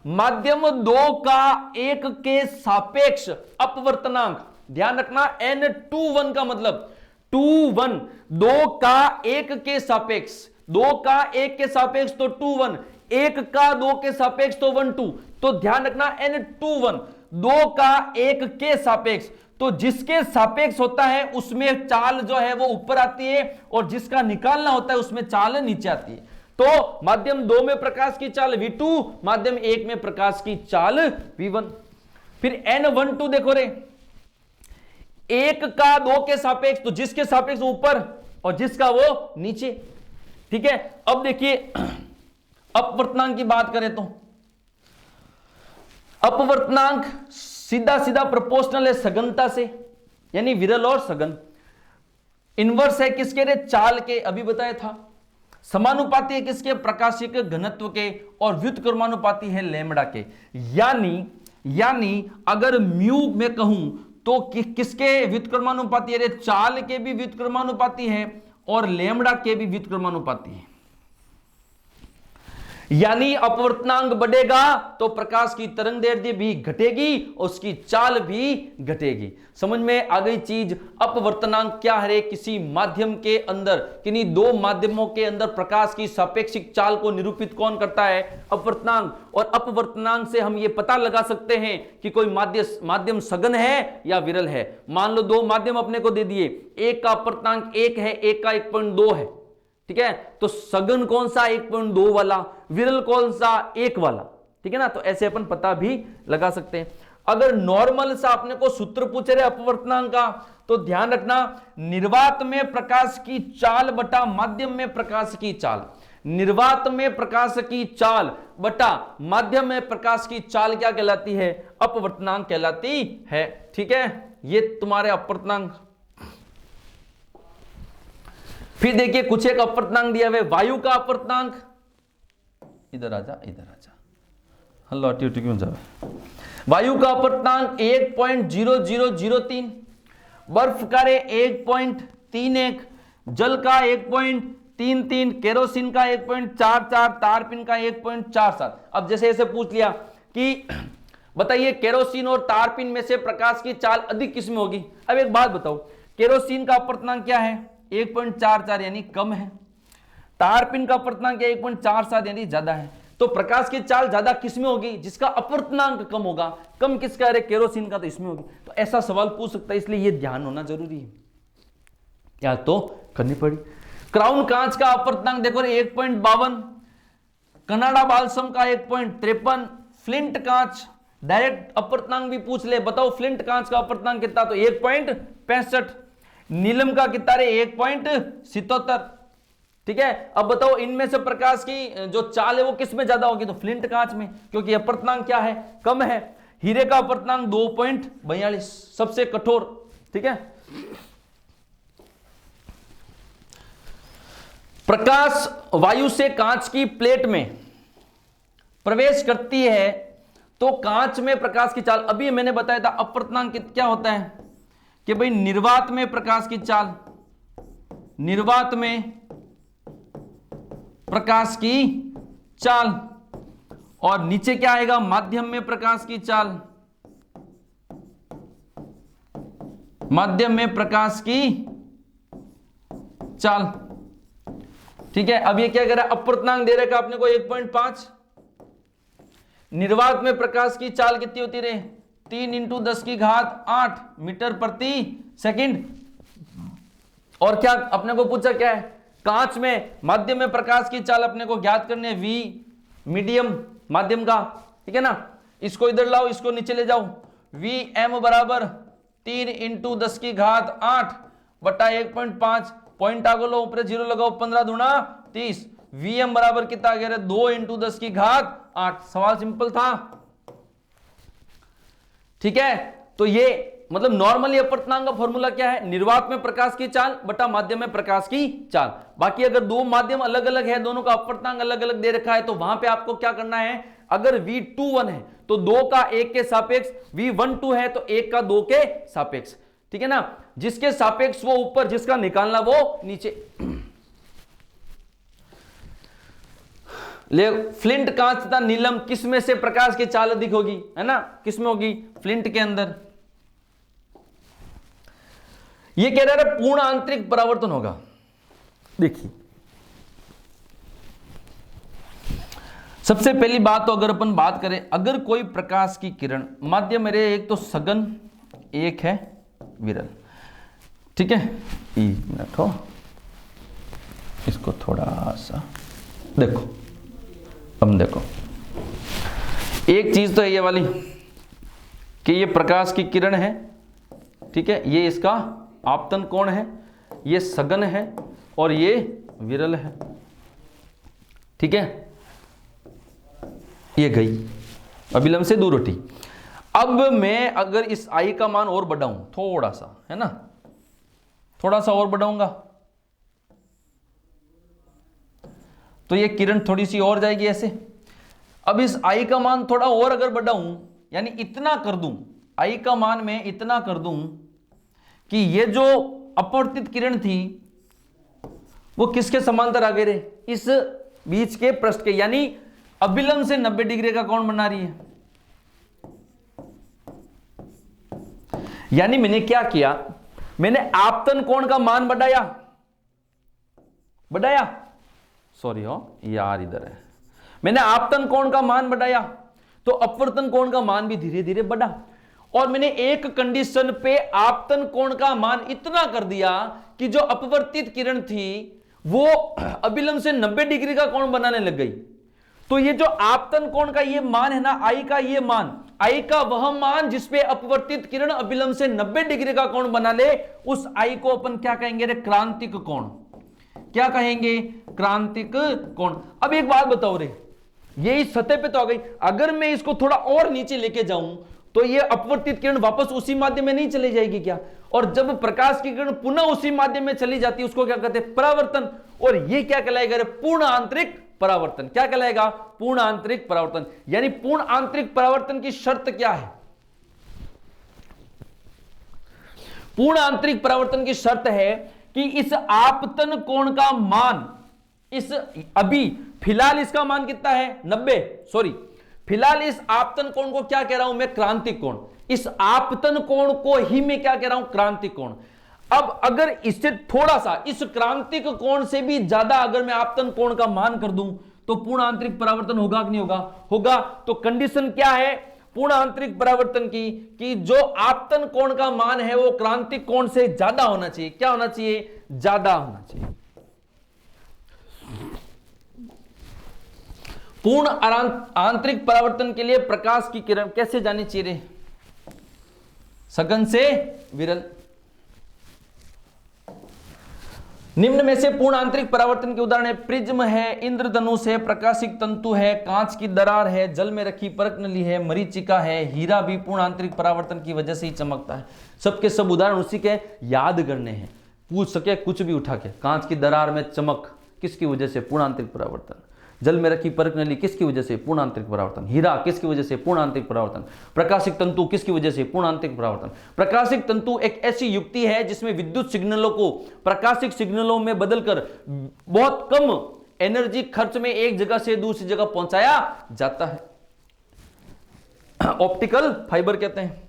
माध्यम 2 का 1 के सापेक्ष अपवर्तनांक। ध्यान रखना, n21 का मतलब 21, 2 का 1 के सापेक्ष, 2 का 1 के सापेक्ष तो 21, 1 का 2 के सापेक्ष तो 12। तो ध्यान रखना n21 2 का 1 के सापेक्ष, तो जिसके सापेक्ष होता है उसमें चाल जो है वो ऊपर आती है, और जिसका निकालना होता है उसमें चाल नीचे आती है। तो माध्यम 2 में प्रकाश की चाल v2, माध्यम 1 में प्रकाश की चाल v1। फिर n12 देखो रे, 1 का 2 के सापेक्ष, तो जिसके सापेक्ष ऊपर और जिसका वो नीचे। ठीक है, अब देखिए अपवर्तनांक की बात करें तो अपवर्तनांक सीधा सीधा प्रोपोर्शनल है सघनता से, यानी विरल और सघन। इनवर्स है किसके रे, चाल के, अभी बताया था। समानुपाती है किसके, प्रकाशीय के घनत्व के, और व्युत्क्रमानुपाती है लैम्बडा के। यानी अगर म्यू में कहूं तो किसके व्युत्क्रमानुपाती है, चाल के भी व्युत्क्रमानुपाती है और लैम्बडा के भी व्युत्क्रमानुपाती है। यानी अपवर्तनांक बढ़ेगा तो प्रकाश की तरंगदैर्ध्य भी घटेगी, उसकी चाल भी घटेगी। समझ में आ गई चीज। अपवर्तनांक क्या है, किसी माध्यम के अंदर, किन्हीं दो माध्यमों के अंदर प्रकाश की सापेक्षिक चाल को निरूपित कौन करता है, अपवर्तनांक। और अपवर्तनांक से हम ये पता लगा सकते हैं कि कोई माध्यम सघन है या विरल है। मान लो दो माध्यम अपने को दे दिए, एक का अपवर्तनांक 1 है, एक का 1.2 है। ठीक है, तो सघन कौन सा, 1.2 वाला, विरल कौन सा, 1 वाला। ठीक है ना, तो ऐसे अपन पता भी लगा सकते हैं। अगर नॉर्मल सा अपने को सूत्र पूछे रहे अपवर्तनांक का, तो ध्यान रखना निर्वात में प्रकाश की चाल बटा माध्यम में प्रकाश की चाल, निर्वात में प्रकाश की चाल बटा माध्यम में प्रकाश की चाल क्या कहलाती है, अपवर्तनांक कहलाती है। ठीक है, ये तुम्हारे अपवर्तनांक। फिर देखिए कुछ एक अपवर्तनांक दिया हुआ है, वायु का अपवर्तनांक, इधर आजा, इधर आजा, हल्लो अटी उटी क्यों जावे। वायु का अपवर्तनांक 1.0003, बर्फ का 1.31, जल का 1.33, केरोसिन का 1.44, तारपीन का 1.47। अब जैसे ऐसे पूछ लिया कि बताइए केरोसिन और तारपीन में से प्रकाश की चाल अधिक किसमें होगी। अब एक बात बताओ, केरोसिन का अपवर्तनांक क्या है, 1.44 यानी कम है। तारपीन का अपवर्तनांक 1.47 यानी ज्यादा है। तो प्रकाश की चाल ज्यादा किसमें होगी, जिसका अपवर्तनांक कम होगा। कम किसका है, केरोसिन का, तो इसमें होगी। तो ऐसा सवाल पूछ सकता है, इसलिए यह ध्यान होना जरूरी है, या तो करनी पड़ी। क्राउन कांच का अपवर्तनांक देखो 1.52, कनाडा बालसम का 1.53, फ्लिंट कांच डायरेक्ट अपवर्तनांक भी पूछ ले, बताओ फ्लिंट कांच का अपवर्तनांक कितना, तो 1.65, नीलम का कितना रे 1.77। ठीक है, अब बताओ इनमें से प्रकाश की जो चाल है वो किस में ज्यादा होगी, तो फ्लिंट कांच में, क्योंकि अपवर्तनांक क्या है, कम है। हीरे का अपवर्तनांक 2.42, सबसे कठोर। ठीक है, प्रकाश वायु से कांच की प्लेट में प्रवेश करती है तो कांच में प्रकाश की चाल, अभी मैंने बताया था अपवर्तनांक क्या होता है कि भाई निर्वात में प्रकाश की चाल, निर्वात में प्रकाश की चाल, और नीचे क्या आएगा, माध्यम में प्रकाश की चाल, माध्यम में प्रकाश की चाल। ठीक है, अब ये क्या कह रहा है, अपवर्तनांक दे रखा आपने को 1.5, निर्वात में प्रकाश की चाल कितनी होती रहे, 3 × 10⁸ मीटर प्रति सेकंड। और क्या अपने को पूछा क्या है, कांच में माध्यम में प्रकाश की चाल अपने को ज्ञात करने, v मीडियम माध्यम का। ठीक है ना, इसको इधर लाओ, इसको नीचे ले जाओ, Vm बराबर 3 × 10⁸ बटा 1.5, पॉइंट आगो लो, ऊपर 0 लगाओ, 15 दूना 30, Vm बराबर कितना कह रहे, 2 × 10⁸। सवाल सिंपल था। ठीक है, तो ये मतलब नॉर्मली अपवर्तनांक का फॉर्मूला क्या है, निर्वात में प्रकाश की चाल बटा माध्यम में प्रकाश की चाल। बाकी अगर दो माध्यम अलग अलग है, दोनों का अपवर्तनांक अलग अलग दे रखा है, तो वहां पे आपको क्या करना है, अगर V21 है तो 2 का 1 के सापेक्ष, V12 है तो 1 का 2 के सापेक्ष। ठीक है ना, जिसके सापेक्ष वो ऊपर, जिसका निकालना वो नीचे। ले फ्लिंट कांच तथा नीलम किस में से प्रकाश की चाल अधिक होगी, है ना, किस में होगी, फ्लिंट के अंदर। ये कह रहा है पूर्ण आंतरिक परावर्तन होगा। देखिए सबसे पहली बात तो अगर अपन बात करें, अगर कोई प्रकाश की किरण माध्यम मेरे, एक तो सघन, एक है विरल। ठीक है, एक मिनट हो, इसको थोड़ा सा देखो, अब देखो, एक चीज तो है ये वाली कि ये प्रकाश की किरण है, ठीक है, ये इसका आपतन कोण है, ये सघन है और ये विरल है, ठीक है, ये गई, अभिलंब से दूर उठी। अब मैं अगर इस आई का मान और बढ़ाऊं थोड़ा सा, है ना, थोड़ा सा और बढ़ाऊंगा तो ये किरण थोड़ी सी और जाएगी ऐसे। अब इस आई का मान थोड़ा और अगर बढ़ाऊं, यानी इतना कर दूं, आई का मान मैं इतना कर दूं कि ये जो अपवर्तित किरण थी वो किसके समांतर आगे रहे, इस बीच के पृष्ठ के, यानी अभिलंब से 90 डिग्री का कोण बना रही है। यानी मैंने क्या किया, मैंने आपतन कोण का मान बढ़ाया, सॉरी हो यार, इधर है, मैंने आपतन कोण का मान बढ़ाया तो अपवर्तन कोण का मान भी धीरे धीरे बढ़ा, और मैंने एक कंडीशन पे आपतन कोण का मान इतना कर दिया कि जो अपवर्तित किरण थी वो अभिलंब से 90 डिग्री का कोण बनाने लग गई। तो ये जो आपतन कोण का ये मान है ना, आई का ये मान, आई का वह मान जिसपे अपवर्तित किरण अभिलंब से 90 डिग्री का कोण बना ले, उस आई को अपन क्या कहेंगे रे, क्रांतिक कोण। क्या कहेंगे, क्रांतिक कोण। अब एक बात बताओ रे, ये इस सतह पे तो आ गई, अगर मैं इसको थोड़ा और नीचे लेके जाऊं तो ये अपवर्तित किरण वापस उसी माध्यम में नहीं चली जाएगी क्या? और जब प्रकाश की किरण पुनः उसी माध्यम में चली जाती है उसको क्या कहते हैं, परावर्तन। और ये क्या कहलाएगा रे, पूर्ण आंतरिक परावर्तन। क्या कहलाएगा, पूर्ण आंतरिक परावर्तन। यानी पूर्ण आंतरिक परावर्तन की शर्त क्या है, पूर्ण आंतरिक परावर्तन की शर्त है कि इस आपतन कोण का मान, इस अभी फिलहाल इसका मान कितना है 90, सॉरी फिलहाल इस आपतन कोण को क्या कह रहा हूं मैं, क्रांतिक कोण। इस आपतन कोण को ही मैं क्या कह रहा हूं, क्रांतिक कोण। अब अगर इससे थोड़ा सा, इस क्रांतिक कोण से भी ज्यादा अगर मैं आपतन कोण का मान कर दूं तो पूर्ण आंतरिक परावर्तन होगा कि नहीं होगा, होगा। तो कंडीशन क्या है पूर्ण आंतरिक परावर्तन की, कि जो आपतन कोण का मान है वो क्रांतिक कोण से ज्यादा होना चाहिए। क्या होना चाहिए, ज्यादा होना चाहिए। पूर्ण आंतरिक परावर्तन के लिए प्रकाश की किरण कैसे जानी चाहिए, सघन से विरल। निम्न में से पूर्ण आंतरिक परावर्तन के उदाहरण है, प्रिज्म है, इंद्रधनुष है, प्रकाशिक तंतु है, कांच की दरार है, जल में रखी परख नली है, मरीचिका है, हीरा भी पूर्ण आंतरिक परावर्तन की वजह से ही चमकता है। सबके सब उदाहरण उसी के याद करने हैं, पूछ सके कुछ भी उठा के। कांच की दरार में चमक किसकी वजह से, पूर्ण आंतरिक परावर्तन। जल में रखी परख नली किसकी वजह से, पूर्ण आंतरिक परावर्तन। हीरा किसकी वजह से, पूर्ण आंतरिक परावर्तन। प्रकाशिक तंतु किसकी वजह से, पूर्ण आंतरिक परावर्तन। प्रकाशिक तंतु एक ऐसी युक्ति है जिसमें विद्युत सिग्नलों को प्रकाशिक सिग्नलों में बदलकर बहुत कम एनर्जी खर्च में एक जगह से दूसरी जगह पहुंचाया जाता है, ऑप्टिकल फाइबर कहते हैं।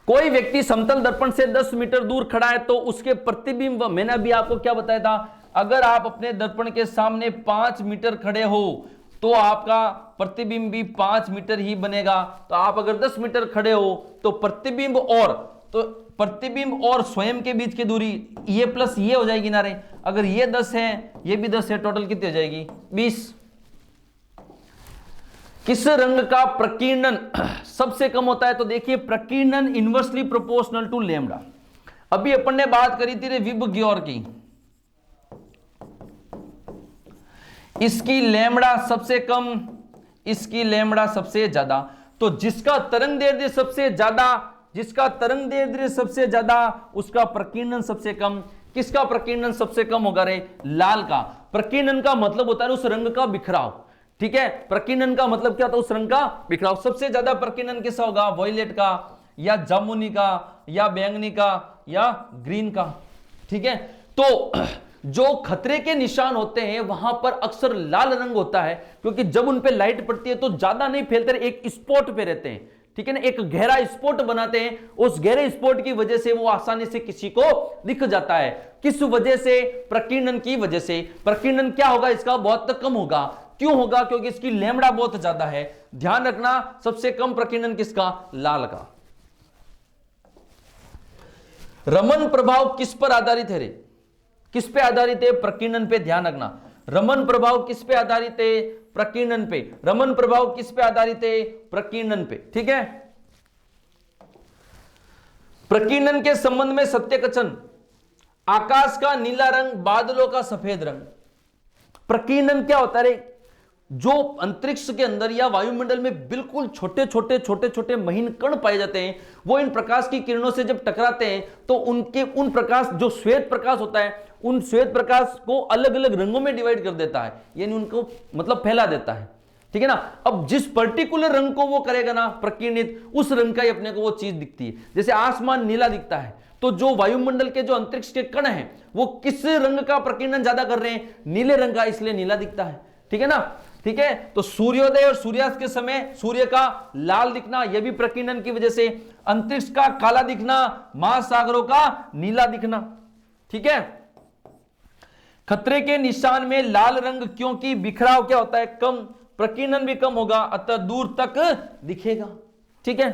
कोई व्यक्ति समतल दर्पण से 10 मीटर दूर खड़ा है तो उसके प्रतिबिंब, मैंने अभी आपको क्या बताया था, अगर आप अपने दर्पण के सामने 5 मीटर खड़े हो तो आपका प्रतिबिंब भी 5 मीटर ही बनेगा। तो आप अगर 10 मीटर खड़े हो तो प्रतिबिंब और स्वयं के बीच की दूरी ये प्लस ये हो जाएगी ना रे। अगर ये 10 है ये भी 10 है, टोटल कितनी हो जाएगी, 20। किस रंग का प्रकीर्णन सबसे कम होता है, तो देखिए प्रकीर्णन इनवर्सली प्रोपोर्शनल टू लैम्डा। अभी अपन ने बात करी थी रे विबग्योर की, इसकी लैम्डा सबसे कम, इसकी लैम्डा सबसे ज्यादा। तो जिसका तरंग दैर्ध्य सबसे ज्यादा, जिसका तरंग दैर्ध्य सबसे ज्यादा उसका प्रकीर्णन सबसे कम। किसका प्रकीर्णन सबसे कम होगा रे, लाल का। प्रकीर्णन का मतलब होता है उस रंग का बिखराव, ठीक है। प्रकीर्णन का मतलब क्या होता है, उस रंग का बिखराव। सबसे ज्यादा प्रकीर्णन किसका होगा, वॉयलेट का या जामुनी का या बैंगनी का या ग्रीन का, ठीक है। तो जो खतरे के निशान होते हैं वहां पर अक्सर लाल रंग होता है, क्योंकि जब उन पे लाइट पड़ती है तो ज्यादा नहीं फैलते, एक स्पॉट पे रहते हैं, ठीक है ना, एक गहरा स्पॉट बनाते हैं। उस गहरे स्पॉट की वजह से वो आसानी से किसी को दिख जाता है। किस वजह से, प्रकीर्णन की वजह से। प्रकीर्णन क्या होगा इसका, बहुत कम होगा। क्यों होगा, क्योंकि इसकी लैम्डा बहुत ज्यादा है। ध्यान रखना सबसे कम प्रकीर्णन किसका, लाल का। रमन प्रभाव किस पर आधारित है रे, किस पे आधारित है, प्रकीर्णन पे। ध्यान रखना रमन प्रभाव किस पे आधारित है? प्रकीर्णन पे। रमन प्रभाव किस पे आधारित है? प्रकीर्णन पे। ठीक है, प्रकीर्णन के संबंध में सत्य कथन, आकाश का नीला रंग, बादलों का सफेद रंग। प्रकीर्णन क्या होता है? जो अंतरिक्ष के अंदर या वायुमंडल में बिल्कुल छोटे छोटे महीन कण पाए जाते हैं, वो इन प्रकाश की किरणों से जब टकराते हैं तो उन प्रकाश, जो श्वेत प्रकाश होता है, उन श्वेत प्रकाश को अलग अलग रंगों में डिवाइड कर देता है, यानी उनको मतलब फैला देता है। ठीक है ना। अब जिस पर्टिकुलर रंग को वो करेगा ना प्रकीर्णित, उस रंग का ही अपने को वो चीज दिखती है। जैसे आसमान नीला दिखता है, तो जो वायुमंडल के जो अंतरिक्ष के कण हैं वो किस रंग का प्रकीर्णन ज्यादा कर रहे हैं? नीले रंग का, इसलिए नीला दिखता है। ठीक है ना। ठीक है, तो सूर्योदय और सूर्यास्त के समय सूर्य का लाल दिखना, यह भी प्रकीर्णन की वजह से। अंतरिक्ष का काला दिखना, महासागरों का नीला दिखना। ठीक है, खतरे के निशान में लाल रंग, क्योंकि बिखराव क्या होता है? कम, प्रकीर्णन भी कम होगा, अतः दूर तक दिखेगा। ठीक है,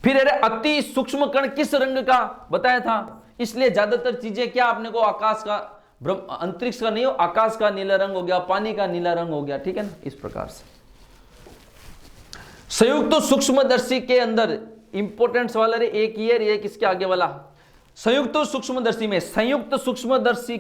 फिर अति सूक्ष्म कण किस रंग का बताया था? इसलिए ज्यादातर चीजें क्या आपने को आकाश का, अंतरिक्ष का नहीं हो, आकाश का नीला रंग हो गया, पानी का नीला रंग हो गया। ठीक है ना, इस प्रकार से। संयुक्त सूक्ष्मदर्शी के अंदर इंपोर्टेंट सवाल है, एक ये एक इसके आगे वाला। संयुक्त सूक्ष्मदर्शी में, संयुक्त सूक्ष्मदर्शी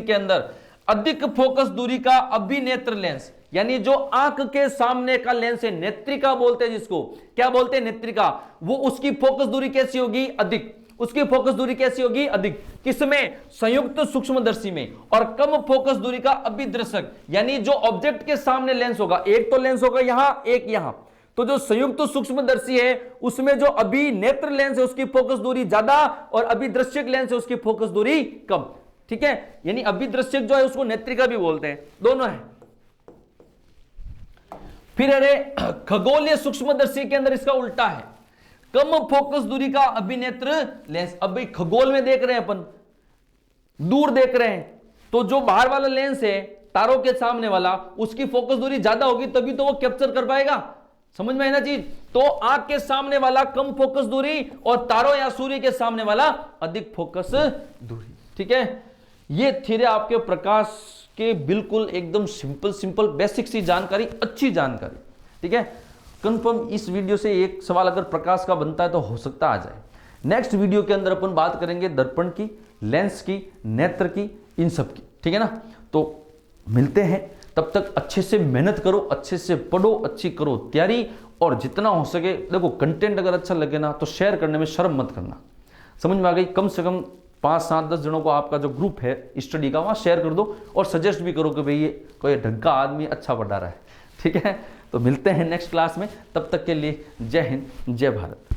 के अंदर अधिक फोकस दूरी का अभिनेत्र लेंस, यानी जो आंख के सामने का लेंस है, नेत्रिका बोलते हैं जिसको, क्या बोलते हैं? नेत्रिका। वो उसकी फोकस दूरी कैसी होगी? अधिक। उसकी फोकस दूरी कैसी होगी? अधिक। किसमें? संयुक्त सूक्ष्मदर्शी में। और कम फोकस दूरी का अभिदर्शक, यानी जो ऑब्जेक्ट के सामने लेंस होगा, एक तो लेंस होगा यहां, एक यहां, तो जो संयुक्त सूक्ष्मदर्शी है उसमें जो अभिनेत्र लेंस है उसकी फोकस दूरी ज्यादा, और अभिदृश्यक लेंस है उसकी फोकस दूरी कम। ठीक है, यानी अभिदृश्यक जो है उसको नेत्रिका भी बोलते हैं, दोनों है। फिर खगोलीय सूक्ष्मदर्शी के अंदर इसका उल्टा है, कम फोकस दूरी का अभिनेत्र लेंस। अब भाई खगोल में देख रहे हैं अपन, दूर देख रहे हैं, तो जो बाहर वाला लेंस है तारों के सामने वाला, उसकी फोकस दूरी ज्यादा होगी, तभी तो वो कैप्चर कर पाएगा। समझ में है ना चीज? तो आंख के सामने वाला कम फोकस दूरी, और तारों या सूर्य के सामने वाला अधिक फोकस दूरी। ठीक है, ये थी आपके प्रकाश के बिल्कुल एकदम सिंपल बेसिक सी जानकारी, अच्छी जानकारी। ठीक है, कंफर्म इस वीडियो से एक सवाल अगर प्रकाश का बनता है तो हो सकता आ जाए। नेक्स्ट वीडियो के अंदर अपन बात करेंगे दर्पण की, लेंस की, नेत्र की, इन सब की। ठीक है ना, तो मिलते हैं, तब तक अच्छे से मेहनत करो, अच्छे से पढ़ो, अच्छी करो तैयारी, और जितना हो सके देखो, कंटेंट अगर अच्छा लगे ना तो शेयर करने में शर्म मत करना। समझ में आ गई? कम से कम 5, 7, 10 जनों को आपका जो ग्रुप है स्टडी का, वहां शेयर कर दो, और सजेस्ट भी करो कि भाई ये कोई ढंग का आदमी अच्छा पढ़ा रहा है। ठीक है, तो मिलते हैं नेक्स्ट क्लास में, तब तक के लिए जय हिंद, जय भारत।